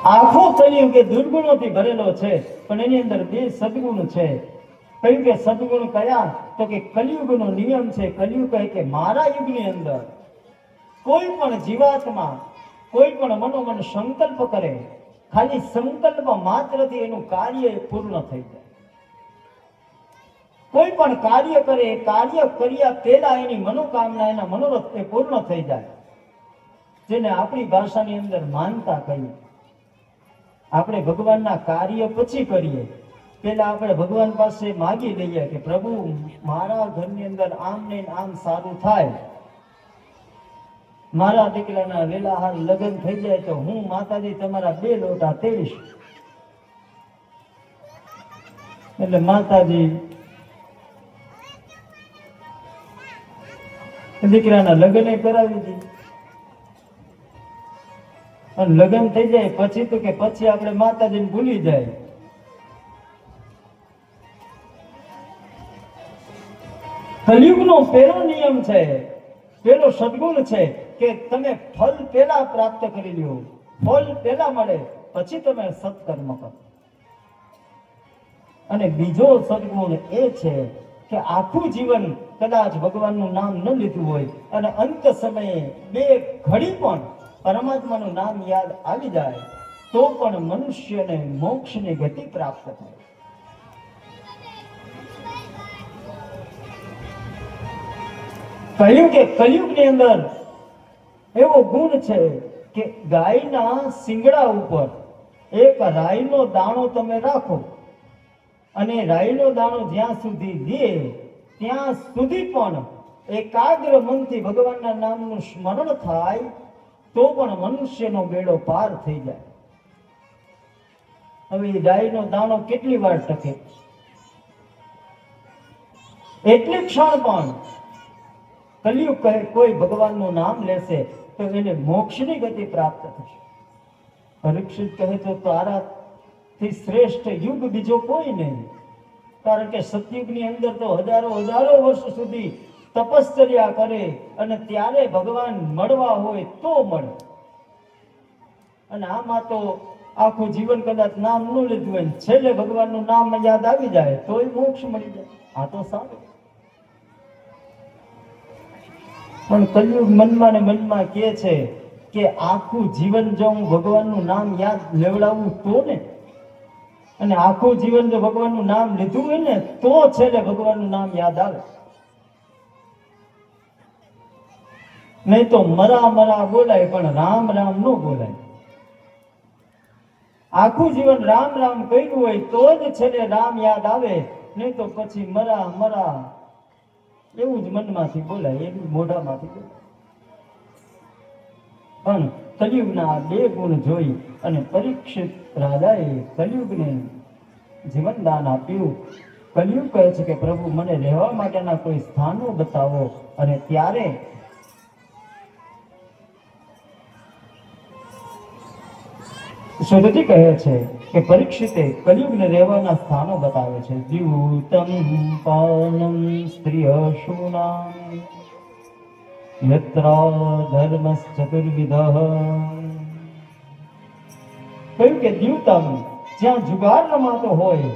આખો કલિયુગ કે દુર્ગુણોથી ભરેલો છે, પણ એની અંદર બે સદગુણ છે. કહ્યું કે સદગુણ કયા? તો કે કલિયુગનો નિયમ છે. કલિયુગ કહે કે મારા યુગની અંદર કોઈ પણ જીવાત્મા કોઈ પણ મનોમન સંકલ્પ કરે, ખાલી સંકલ્પ માત્રથી એનું કાર્ય પૂર્ણ થઈ જાય. કોઈ પણ કાર્ય કરે, કાર્ય કર્યા પહેલા એની મનોકામના, એના મનોરથ એ પૂર્ણ થઈ જાય, જેને આપણી ભાષાની અંદર માનતા કહીએ. આપણે ભગવાનના કાર્ય પછી કરીએ, પેલા આપણે ભગવાન પાસે માગી લઈએ કે પ્રભુ મારા ઘરની અંદર આમ ને આમ સારું થાય, મારા દીકરાના વેલાહાર લગ્ન થઈ જાય તો હું માતાજી તમારા 2 લોટા તેડીશ. એટલે માતાજી દીકરાના લગ્ન કરાવી દીધી. અને લગ્ન થઈ જાય પછી તો કે પછી આપણે માતાજીને ભૂલી જાય. કલિયુગનો પહેલો નિયમ છે, પહેલો સદગુણ છે કે તમે ફલ પહેલા પ્રાપ્ત કરી લ્યો, ફલ પહેલા મળે પછી તમે સત્કર્મ કરો. અને બીજો સદગુણ એ છે કે આખું જીવન કદાચ ભગવાનનું નામ ન લીધું હોય અને અંત સમયે 2 ઘડી પણ પરમાત્માનું નામ યાદ આવી જાય તો પણ મનુષ્યને મોક્ષની ગતિ પ્રાપ્ત થાય. કહ્યું કે કલિયુગની અંદર એવો ગુણ છે કે ગાયના શિંગડા ઉપર એક રાઈનો દાણો તમે રાખો અને રાઈનો દાણો જ્યાં સુધી દે ત્યાં સુધી પણ એકાગ્ર મનથી ભગવાનના નામનું સ્મરણ થાય તો પણ મનુષ્યનો બેડો પાર થઈ જાય. હવે એ રાઈનો દાણો કેટલી વાર ટકે? એટલી ક્ષણ પણ કલિયુગ કહે કોઈ ભગવાનનું નામ લેશે તો એને મોક્ષની ગતિ પ્રાપ્ત થશે. પરીક્ષિત કહે તો તારાથી શ્રેષ્ઠ યુગ બીજો કોઈ નહીં, કારણ કે સતયુગની અંદર તો હજારો વર્ષ સુધી તપશ્ચર્યા કરે અને ત્યારે ભગવાન મળવા હોય તો મળે. અને આમાં તો આખું જીવન કદાચ નામ ન લીધું હોય, છેલ્લે ભગવાનનું નામ યાદ આવી જાય તોય મોક્ષ મળી જાય. આ તો સારું. પણ કલિયુગ મનમાં ને મનમાં કહે છે કે આખું જીવન જો હું ભગવાનનું નામ યાદ લેવડાવું તો ને, અને આખું જીવન જો ભગવાનનું નામ લીધું હોય ને તો છેલ્લે ભગવાનનું નામ યાદ આવે. નહીં તો મરા બોલાય પણ રામ રામ ન બોલાય. આખું જીવન રામ રામ કર્યું હોય તો જ છેલ્લે રામ યાદ આવે, નહીં તો પછી મરા એવું જ મનમાંથી બોલાય, એવું મોઢામાંથી બોલાય. પણ કલિયુગના 2 ગુણ જોઈ અને પરીક્ષિત રાજાએ કલિયુગને જીવનદાન આપ્યું. કલિયુગ કહે છે કે પ્રભુ મને રહેવા માટેના કોઈ સ્થાનો બતાવો. અને ત્યારે સુરજી કહે છે કે પરીક્ષિતે કલિયુગને રહેવાના સ્થાનો બતાવે છે. દ્યુતમ પાનમ સ્ત્રીયશુનામ યત્ર ધર્મશ્ચતુર્વિધ. કહ્યું કે દ્યુતમ જ્યાં જુગાર રમાતો હોય,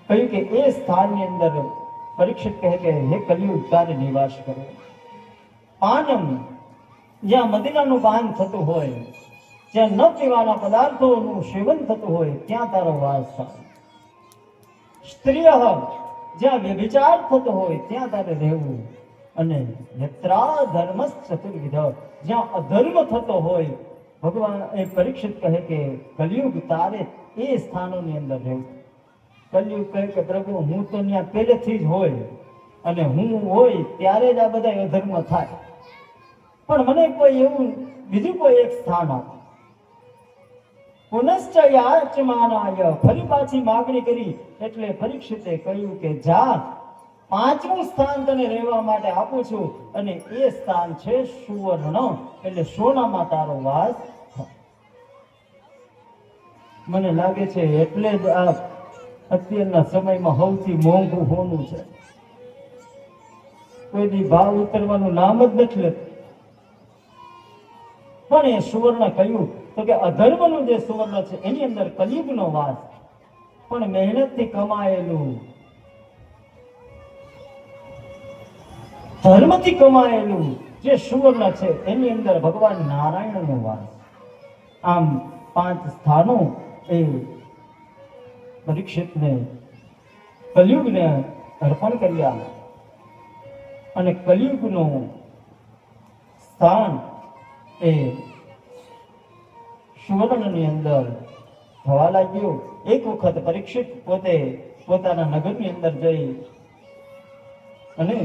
કહ્યું કે એ સ્થાનની અંદર પરીક્ષિત કહે કે હે કલિયુગ તારે નિવાસ કરો. પાનમ જ્યાં મદિરાનું પાન થતું હોય, જ્યાં ન પીવાના પદાર્થોનું સેવન થતું હોય ત્યાં તારો વાસ થાય. સ્ત્રીય જ્યાં વ્યભિચાર થતો હોય ત્યાં તારે રહેવું. અને યત્રા ધર્મશ્ચતુર્વિધ જ્યાં અધર્મ થતો હોય, ભગવાન એ પરીક્ષિત કહે કે કલિયુગ તારે એ સ્થાનોની અંદર રહેવું. કલિયુગ કહે કે પ્રભુ હું તો ત્યાં પહેલેથી જ હોય અને હું હોય ત્યારે જ આ બધા અધર્મ થાય, પણ મને કોઈ એવું બીજું કોઈ એક સ્થાન આપો. પુનશ્ચ યાચમાનાય ફરી પાછી માગણી કરી. એટલે પરીક્ષિતે કહ્યું કે જા 5મું સ્થાન તને રહેવા માટે આપું છું અને એ સ્થાન છે સુવર્ણ, એટલે સોનામાં તારો વાસ. મને લાગે છે એટલે જ આ અત્યારના સમયમાં સૌથી મોંઘું હોનું છે. કોઈ દી ભાવ ઉતરવાનું નામ જ નથી લેતું. પણ એ સુવર્ણ કહ્યું તો કે અધર્મનું જે સુવર્ણ છે એની અંદર કલયુગનો વાસ, પણ મહેનતથી કમાયેલું, ધર્મથી કમાયેલું જે સુવર્ણ છે એની અંદર ભગવાન નારાયણનો વાસ. આમ 5 સ્થાનો એ પરીક્ષિતને કલયુગને અર્પણ કર્યા અને કલયુગનું સ્થાન એ સુવર્ણની અંદર થવા લાગ્યું. એક વખત પરીક્ષિત પોતે પોતાના નગરની અંદર જઈ અને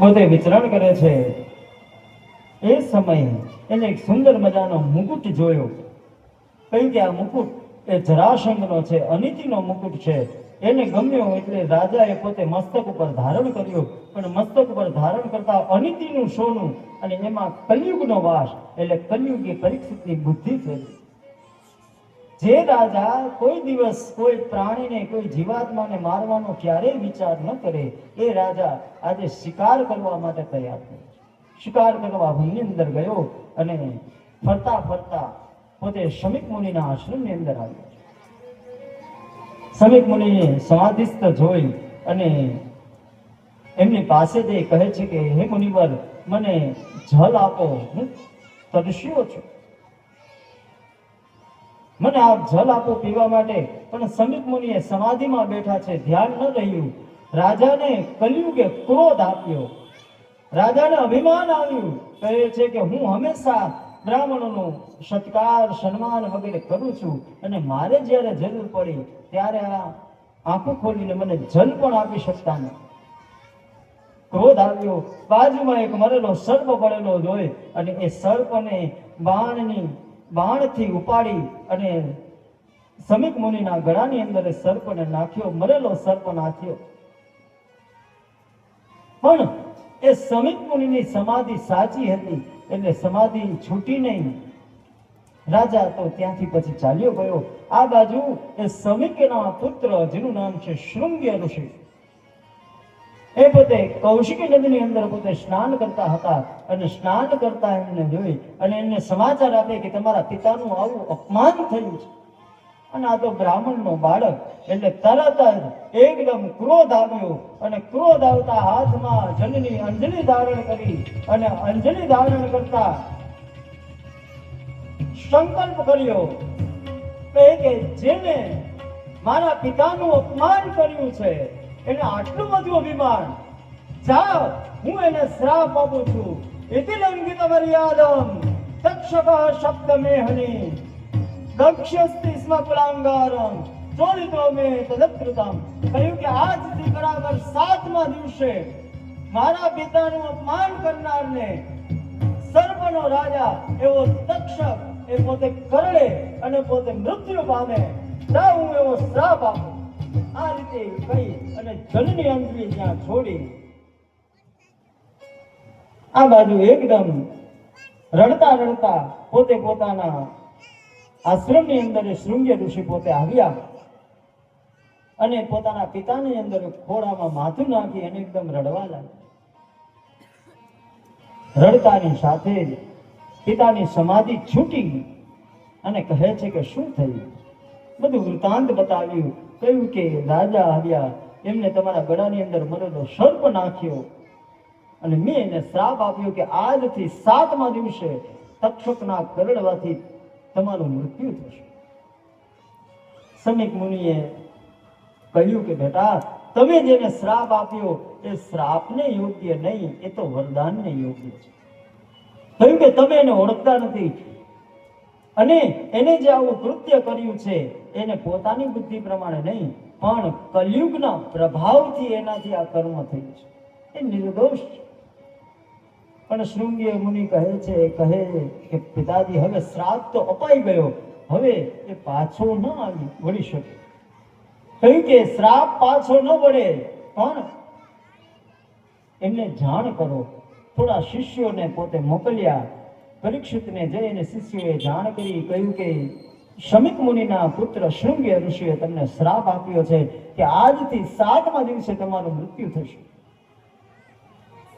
પોતે વિચરણ કરે છે. એ સમયે એને એક સુંદર મજાનો મુકુટ જોયો. કહ્યું કે આ મુકુટ એ જરાસંઘનો છે, અનિતિનો મુકુટ છે. એને ગમ્યો એટલે રાજાએ પોતે મસ્તક ઉપર ધારણ કર્યું, પણ મસ્તક ઉપર ધારણ કરતા અનિતિનું સોનું અને એમાં કલયુગનો વાસ, એટલે કલયુગી પરીક્ષિતની બુદ્ધિ થઈ. જે રાજા કોઈ દિવસ કોઈ પ્રાણીને કોઈ જીવાત્માને મારવાનો ક્યારેય વિચાર ન કરે એ રાજા આજે શિકાર કરવા માટે તૈયાર થયો. શિકાર કરવા વનની અંદર ગયો અને ફરતા ફરતા પોતે શમીક મુનિના આશ્રમની અંદર આવ્યો. શમીક મુનિએ સમાધિસ્થ જોઈ અને એમની પાસે જઈ કહે છે કે હે મુનિવર, મને જલ આપો, હું તરસ્યો છું, મને આપ જલ આપો પીવા માટે. પણ શમીક મુનિએ સમાધિમાં બેઠા છે, ધ્યાન ન રહ્યું. રાજાને કલયુગે ક્રોધ આપ્યો, રાજાને અભિમાન આવ્યું. કહે છે કે હું હંમેશા બ્રાહ્મણોનું સત્કાર સન્માન વગેરે કરું છું અને મારે જ્યારે જરૂર પડી ત્યારે આ આંખો ખોલીને મને જલ પણ આપી શકતા નથી. ક્રોધ આવ્યો. બાજુમાં એક મરેલો સર્પ પડેલો જોઈ અને એ સર્પને બાણથી ઉપાડી અને શમીક મુનિના ગળાની અંદર સર્પને નાખ્યો. મરેલો સર્પ નાખ્યો. પણ એ શમીક મુનિની સમાધિ સાચી હતી એટલે સમાધિ છૂટી નહીં. રાજા તો ત્યાંથી પછી ચાલ્યો ગયો. આ બાજુ એ શમીકના પુત્ર જેનું નામ છે શૃંગ્ય ઋષિ, એ પોતે કૌશિકી નદીની અંદર પોતે સ્નાન કરતા હતા અને સ્નાન કરતા એમને જોઈ અને એમને સમાચાર આપે કે તમારા પિતાનું આવું અપમાન થયું છે. અને આ તો બ્રાહ્મણનો બાળક, એટલે તરત જ એકદમ ક્રોધ આવ્યો અને ક્રોધ આવતા હાથમાં જલની અંજલિ ધારણ કરી અને અંજલિ ધારણ કરતા સંકલ્પ કર્યો કે જેને મારા પિતાનું અપમાન કર્યું છે એને આટલું બધું અભિમાન, જાઓ હું એને શ્રાપ આપું છું. ઇતિ લંઘિત મર્યાદમ તક્ષક શબ્દ મેહની દક્ષસ્તિ સ્મ કુલાંગારમ ચોરિતો મે તદકૃતમ. કહ્યું કે આજથી બરાબર 7મા દિવસે મારા પિતાનું અપમાન કરનારને સર્પનો રાજા એવો તક્ષક એ પોતે કરડે અને પોતે મૃત્યુ પામે, તા હું એવો શ્રાપ આપું. આ રીતે કહી અને જલની અંજલિ ત્યાં છોડી આ બાજુ એકદમ રડતા રડતા પોતે પોતાના આશ્રમની અંદર શૃંગ્ય ઋષિ પોતે આવ્યા અને પોતાના પિતાની અંદર ખોળામાં માથું નાખી અને એકદમ રડવા લાગ્યા. રડતાની સાથે જ પિતાની સમાધિ છૂટી અને કહે છે કે શું થયું, બધું વૃતાંત બતાવ્યું. કહ્યું કે રાજા આવ્યા, એમને તમારા ગળાની અંદર મરેલો સર્પ નાખ્યો અને મેં એને શ્રાપ આપ્યો કે આજથી 7મા દિવસે તક્ષકના કરડવાથી તમારું મૃત્યુ થશે. શમીક મુનિએ કહ્યું કે બેટા, તમે જેને શ્રાપ આપ્યો એ શ્રાપને યોગ્ય નહીં, એ તો વરદાનને યોગ્ય છે. કહ્યું કે તમે એને ઓળખતા નથી અને એને જે આવું કૃત્ય કર્યું છે એને પોતાની બુદ્ધિ પ્રમાણે નહીં પણ કલયુગના પ્રભાવથી એનાથી આ કર્મ થયું છે, એ નિર્દોષ છે. પણ શૃંગ્ય મુનિ કહે કે પિતાજી, હવે શ્રાપ તો અપાઈ ગયો, હવે એ પાછો ન આવી વળી શકે. કહ્યું કે શ્રાપ પાછો ન વળે પણ એમને જાણ કરો. થોડા શિષ્યોને પોતે મોકલ્યા. પરીક્ષિતને જઈને શિષ્યોએ જાણ કરી. કહ્યું કે શમીક મુનિના પુત્ર શૃંગ્ય ઋષિએ તમને શ્રાપ આપ્યો છે કે આજથી 7મા દિવસે તમારું મૃત્યુ થશે.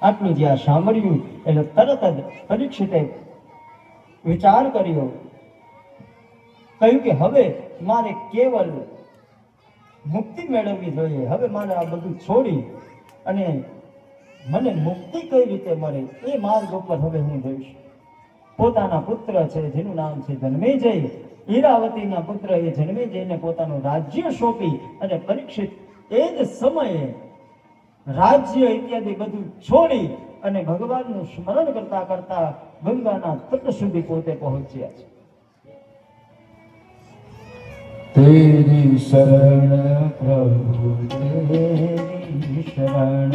આટલું જ્યાં સાંભળ્યું એટલે તરત જ પરીક્ષિતે વિચાર કર્યો, કહ્યું કે હવે મારે કેવલ મુક્તિ મેળવવી જોઈએ. હવે મારે આ બધું છોડી અને મને મુક્તિ કઈ રીતે મળે એ માર્ગ ઉપર હવે હું જઈશ. પોતાના પુત્ર છે જેનું નામ છે જન્મેજય, ઈરાવતીના પુત્ર એ જન્મેજયને પોતાનું રાજ્ય સોંપી અને પરીક્ષિત એ જ સમયે રાજ્ય ઇત્યાદિ બધું છોડી અને ભગવાનનું સ્મરણ કરતા કરતા ગંગાના તટ સુધી પોતે પહોંચ્યા છે. તેરી શરણ પ્રભુ તેરી શરણ,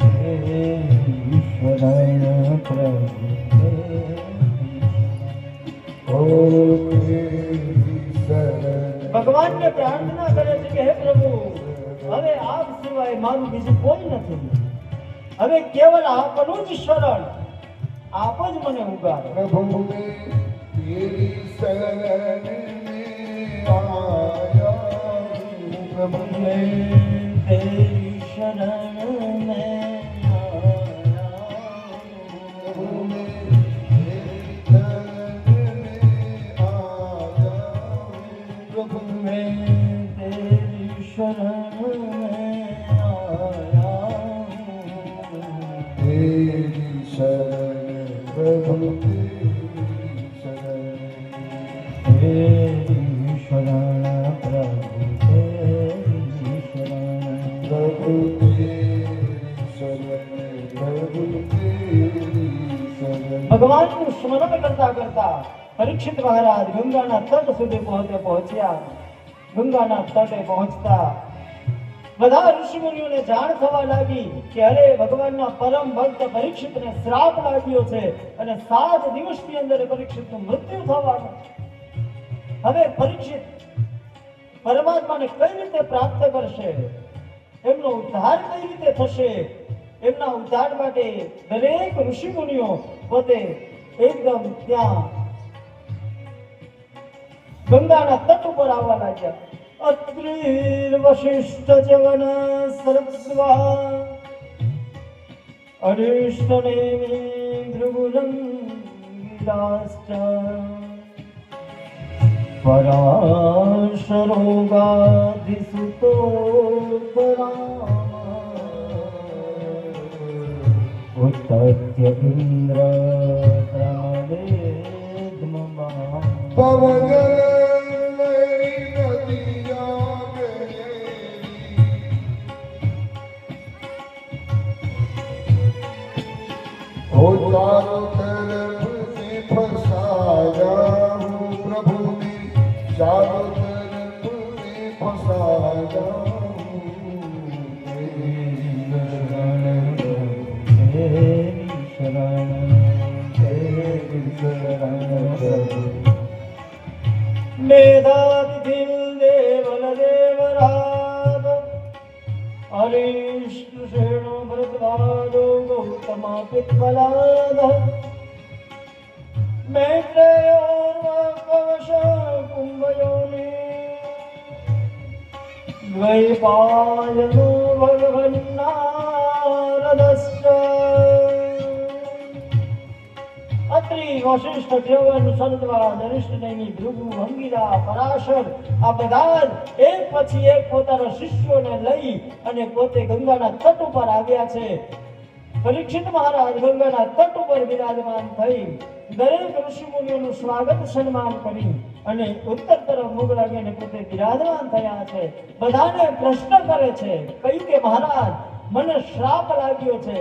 તેરી શરણ પ્રભુ ભગવાનને પ્રાર્થના કરે છે કે હે પ્રભુ, હવે આપ સિવાય મારું બીજું કોઈ નથી. હવે કેવલ આપનું જ શરણ, આપ જ મને ઉગારો. પ્રભુ તેરી શરણ આયા, પ્રભુ તેરી શરણ મેં ભગવાનનું સ્મરણ કરતા કરતા પરીક્ષિત મહારાજ ગંગાના તટ સુધી પહોંચ્યા. ગંગાના તટે પહોંચતા બધા ઋષિમુનિઓને જાણ થવા લાગી કે અરે ભગવાનના પરમ ભક્ત પરીક્ષિતને શ્રાપ લાગ્યો છે અને 7 દિવસની અંદર પરીક્ષિતનું મૃત્યુ થવાનું. હવે પરીક્ષિત પરમાત્માને કઈ રીતે પ્રાપ્ત કરશે, એમનો ઉદ્ધાર કઈ રીતે થશે, એમના ઉદ્ધાર માટે દરેક ઋષિમુનિઓ પોતે એકદમ ત્યાં ગંગાના તટ ઉપર આવવા લાગ્યા. અત્રિર વશિષ્ઠ જવન સરસ્વા અરિષ્ટનેમિ ભૃગુલં વિરાષ્ટ પરાશરોગાધિસુતો ઉત્તત્ય ઇન્દ્ર પ્રમેદમમા પવન चारों तरफ से फसाया हूँ प्रभु ने, चारों तरफ से फसाया हूँ. तेरी शरण तेरी शरण मेधातिथिल देवल देवराज अरिष्ट श्रेणो भरद्वाजो गौतमा पिप्पलाद मैत्रेयोर्वकवश कुम्भयोनि द्वैपायनो भगवन्नारदश्च અત્રિ વશિષ્ઠ ચ્યવન સનદ્વાજ અરિષ્ટનેમિ ભૃગુ અંગિરા પરાશર આ બધા એક પછી એક પોતાના શિષ્યોને લઈ અને પોતે ગંગાના તટ ઉપર આવ્યા છે. પરીક્ષિત મહારાજ ગંગાના તટ ઉપર બિરાજમાન થઈ દરેક ઋષિમુનિઓનું સ્વાગત સન્માન કરી અને ઉત્તર તરફ મુખ લાગીને પોતે બિરાજમાન થયા છે. બધાને પ્રશ્ન કરે છે, કહ્યું કે મહારાજ મને શ્રાપ લાગ્યો છે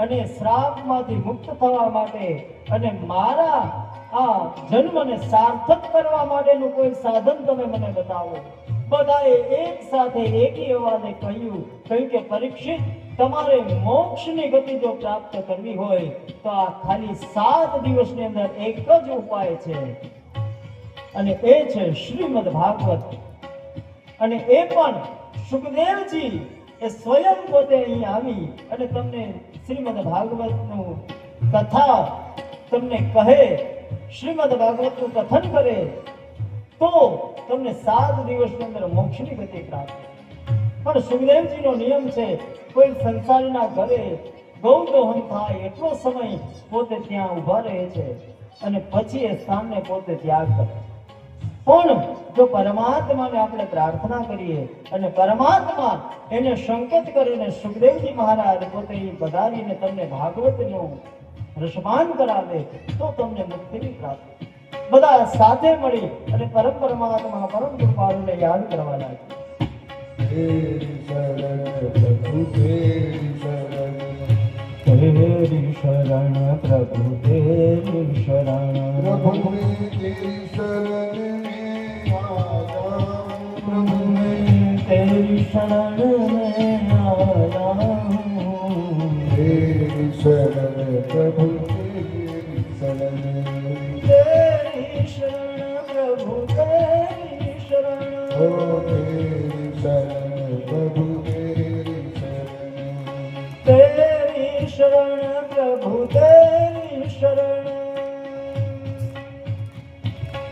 અને શ્રાપમાંથી મુક્ત થવા માટે અને મારા આ જન્મને સાર્થક કરવા માટેનું કોઈ સાધન તમે મને બતાવો. બધાએ એક સાથે એકી અવાજે કહ્યું કે પરીક્ષિત, તમારે મોક્ષની ગતિ જો પ્રાપ્ત કરવી હોય તો આ ખાલી 7 દિવસની અંદર એક જ ઉપાય છે અને એ છે શ્રીમદ ભાગવત. અને એ પણ સુખદેવજી એ સ્વયં પોતે અહીં આવી અને તમને શ્રીમદ ભાગવતનું કથા તમને કહે, શ્રીમદ ભાગવતનું કથન કરે તો તમને 7 દિવસની અંદર મોક્ષની ગતિ પ્રાપ્ત. પણ સુખદેવજીનો નિયમ છે, કોઈ સંસારના ઘરે ગૌદહન થાય એટલો સમય પોતે ત્યાં ઊભા રહે છે અને પછી એ સ્થાનને પોતે ત્યાગ કરે છે. પણ જો પરમાત્માને આપણે પ્રાર્થના કરીએ અને પરમાત્મા એને સંકેત કરીને સુખદેવજી મહારાજ પોતે પધારીને તમને ભાગવતનું રસપાન કરાવે તો તમને મુક્તિની પ્રાપ્તિ. બધા સાથે મળી અને પરમ પરમાત્મા પરમ કૃપાળુને યાદ કરવા લાગ્યા. તેરી શરણ પ્રભુ તેરી શરણ તેરી શરણ પ્રભુ તેરી શરણ પ્રભુ તેરી શરણ में आया प्रभु मैं तेरी शरण में आया हूँ. तेरी शरण प्रभु तेरी शरण तेरी शरण प्रभु तेरी शरण ओ तेरी शरण प्रभु तेरी शरण तेरी शरण प्रभु तेरी शरण.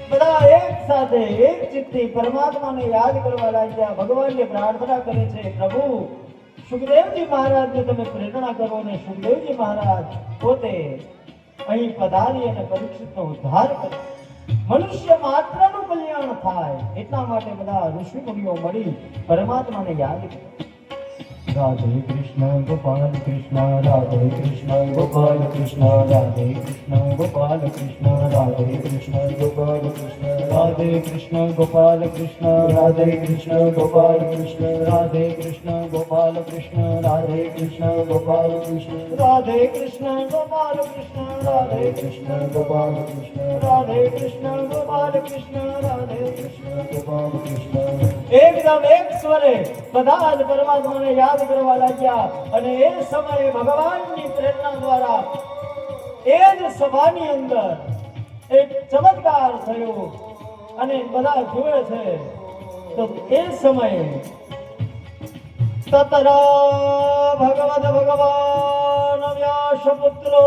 બધા એક સાથે એક ચિત્તથી પરમાત્માને યાદ કરવા લાગ્યા, ભગવાનને પ્રાર્થના કરે છે, પ્રભુ સુખદેવજી મહારાજને તમે પ્રેરણા કરો. ને સુખદેવજી મહારાજ પોતે અહીં પધારી અને પરીક્ષિતનો ઉદ્ધાર કરે, મનુષ્ય માત્રનું કલ્યાણ થાય એટલા માટે બધા ઋષિ મુનિઓ મળી પરમાત્માને યાદ કરે. राधे कृष्ण गोपाल कृष्ण राधे कृष्ण गोपाल कृष्ण राधे कृष्ण गोपाल कृष्ण राधे कृष्ण गोपाल कृष्ण राधे कृष्ण गोपाल कृष्ण राधे कृष्ण गोपाल कृष्ण राधे कृष्ण गोपाल कृष्ण राधे कृष्ण गोपाल कृष्ण राधे कृष्ण गोपाल कृष्ण राधे कृष्ण गोपाल कृष्ण राधे कृष्ण गोपाल कृष्ण राधे कृष्ण गोपाल कृष्ण. एकदम एक स्वरे બધા જ પરમાત્માને યાદ કરવા લાગ્યા અને એ સમયે ભગવાનની પ્રેરણા દ્વારા એ જ સભાની અંદર એક ચમત્કાર થયો અને બધા જુએ છે તો એ સમયે તતરા ભગવદ ભગવાન વ્યાસપુત્રો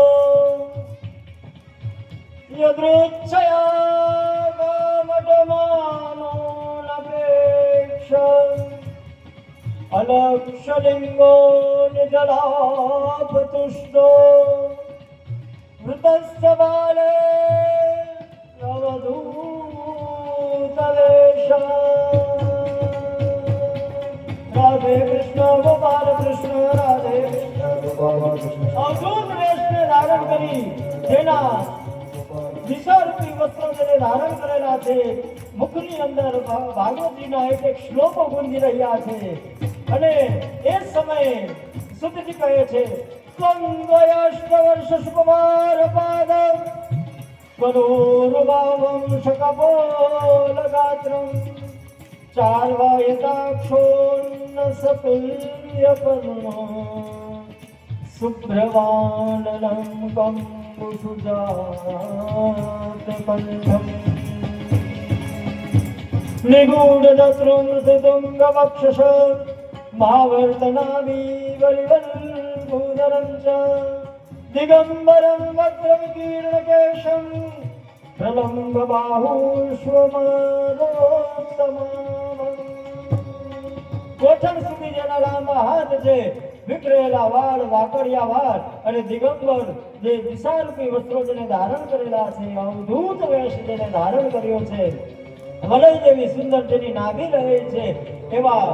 યદૃચ્છયા ગામડમાનો નપેક્ષ अलक्षलिंगो निजलापतुष्टो वृतस्य बाले अवधूतवेश. राधे कृष्ण गोपाल कृष्ण राधे कृष्ण गोपाल कृष्ण. अवधूत वेशने धारण કરી જેના વિશાળથી વસ્ત્રો જેને ધારણ કરેલા છે, મુખની અંદર ભાગવતીના એક શ્લોકો ગુંજી રહ્યા છે અને એ સમયે સુતજી કહે છે, ત્વંગયાષ્ટવર્ષ સુકુમાર પાદ કરોરુભાવં શકપોલગાત્રં ચાર્વાયતાક્ષોન્ન સતુલ્યપર્ણો શુભ્રવાનલં કંબુસુજાતકંઠં निगूढदत्रुमृतुङ्गवक्षस महावर्तनाविवलिवल्भूधरं च दिगम्बरं वक्त्रविकीर्णकेशं प्रलम्बबाहुष्वमरोत्तमामं. ગોઠણ સુધી જેના લાંબા હાથ છે, વિખરેલા વાળ, વાકડિયા વાળ અને દિગંબર જે વિશાળરૂપી વસ્ત્રો જેને ધારણ કરેલા છે, અવધૂત વેશ જેને ધારણ કર્યો છે, વલય જેવી સુંદર જેની નાભી રહે છે, એવા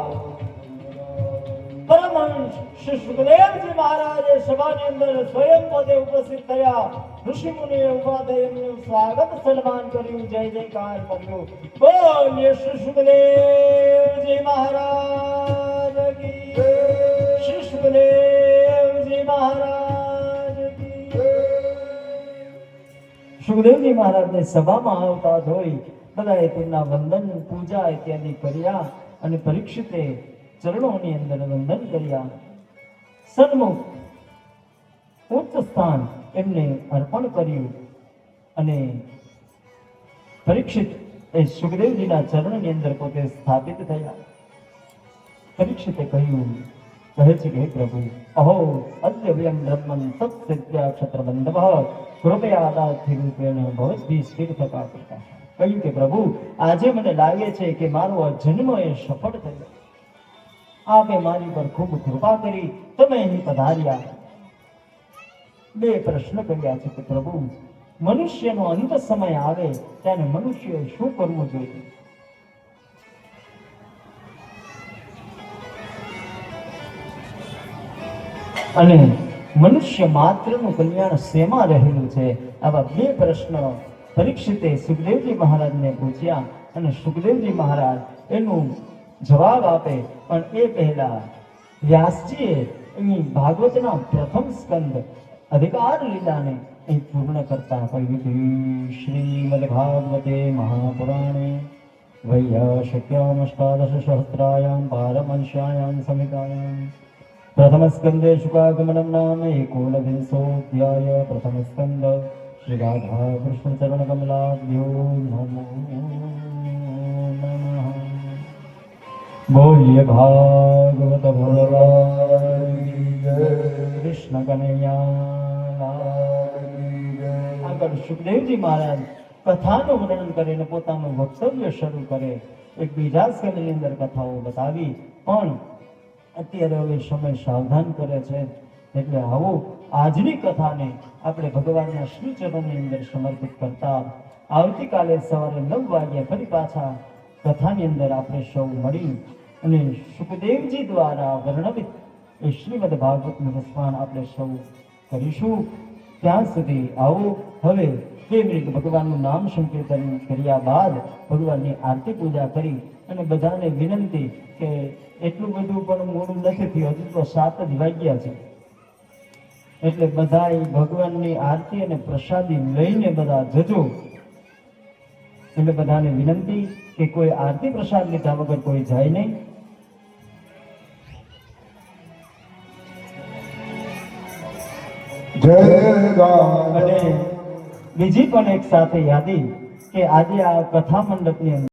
પરમહંસ શ્રી સુખદેવજી મહારાજે સભાની અંદર સ્વયં પોતે ઉપસ્થિત થયા. ઋષિ મુનિએ ઉભા થઈ એમનું સ્વાગત સન્માન કર્યું, જય જયકાર કર્યો. બોલીએ શ્રી સુખદેવજી મહારાજ કી જય. શ્રી સુખદેવજી મહારાજ કી જય. સુખદેવજી મહારાજને સભામાં આવતા જોઈ બધાએ તેમના વંદન પૂજા ઇત્યાદિ કર્યા અને પરીક્ષિતે ચરણોની અંદર વંદન કર્યા. સન્મુખ ઉચ્ચ સ્થાન એમને અર્પણ કર્યું અને પરીક્ષિત એ સુખદેવજીના ચરણની અંદર પોતે સ્થાપિત થયા. પરીક્ષિતે કહ્યું, કહે છે કે હે પ્રભુ, અહો અદ્ય વ્યમ બ્રહ્મન સત્સિદ્ધ્યા ક્ષત્રબંધવ કૃપયાદાથી રૂપેણ ભવદ્ભી તીર્થકા કૃપા. કહ્યું કે પ્રભુ, આજે મને લાગે છે કે મારો આ જન્મ એ સફળ થયો. આપે મારી પર ખૂબ કૃપા કરી, તમે અહીં પધાર્યા. બે પ્રશ્ન કર્યા છે કે પ્રભુ, મનુષ્યનો અંત સમય આવે ત્યારે મનુષ્ય શું કરવું જોઈએ? અને મનુષ્ય માત્રનું કલ્યાણ શેમાં રહેલું છે? આવા બે પ્રશ્ન પરીક્ષિતે સુખદેવજી મહારાજને પૂછ્યા અને સુખદેવજી મહારાજ એનું જવાબ આપે પણ એ પહેલા વ્યાસજીએ અહીં ભાગવતના પ્રથમ સ્કંદ અધિકાર લીલાને અહીં પૂર્ણ કરતા કહ્યું છે. શ્રીમદ ભાગવતે મહાપુરાણે વૈયાશક્યામ અષ્ટાદશ સહસ્રાયામ પારમંશ્યાયામ સંહિતાયામ પ્રથમ સ્કંદે શુકાગમનમ નામ એકોનવિંશોऽધ્યાય. પ્રથમ સ્કંદ શ્રી રાધા કૃષ્ણ ચરણ કમલાભ્યો નમો નમઃ. બોલ્ય ભાગવત ભગવાન કૃષ્ણ કનૈયા. આગળ સુખદેવજી મહારાજ કથાનું વર્ણન કરીને પોતાનું વક્તવ્ય શરૂ કરે. એક બીજા સ્કંદની અંદર કથાઓ બતાવી પણ અત્યારે હવે સમય સાવધાન કરે છે એટલે આવો આજની કથાને આપણે ભગવાનના શ્રી ચરણની અંદર સમર્પિત કરતા આવતીકાલે સવારે 9 વાગ્યે ફરી પાછા કથાની અંદર આપણે સૌ મળી અને સુખદેવજી દ્વારા વર્ણવિત એ શ્રીમદ ભાગવતનું રસપાન આપણે સૌ કરીશું. ત્યાં સુધી આવો હવે 2 મિનિટ ભગવાનનું નામ સંકીર્તન કર્યા બાદ ભગવાનની આરતી પૂજા કરી અને બધાને વિનંતી કે એટલું બધું પણ મોડું નથી થયું, હજુ તો 7 જ વાગ્યા છે એટલે બધા ભગવાનની આરતી અને પ્રસાદી લઈને બધા જજો. એટલે બધાને વિનંતી કે કોઈ આરતી પ્રસાદ લીધા વગર કોઈ જાય નહીં. જય રામ. અને બીજી પણ એક સાથે યાદી કે આજે આ કથા મંડપની અંદર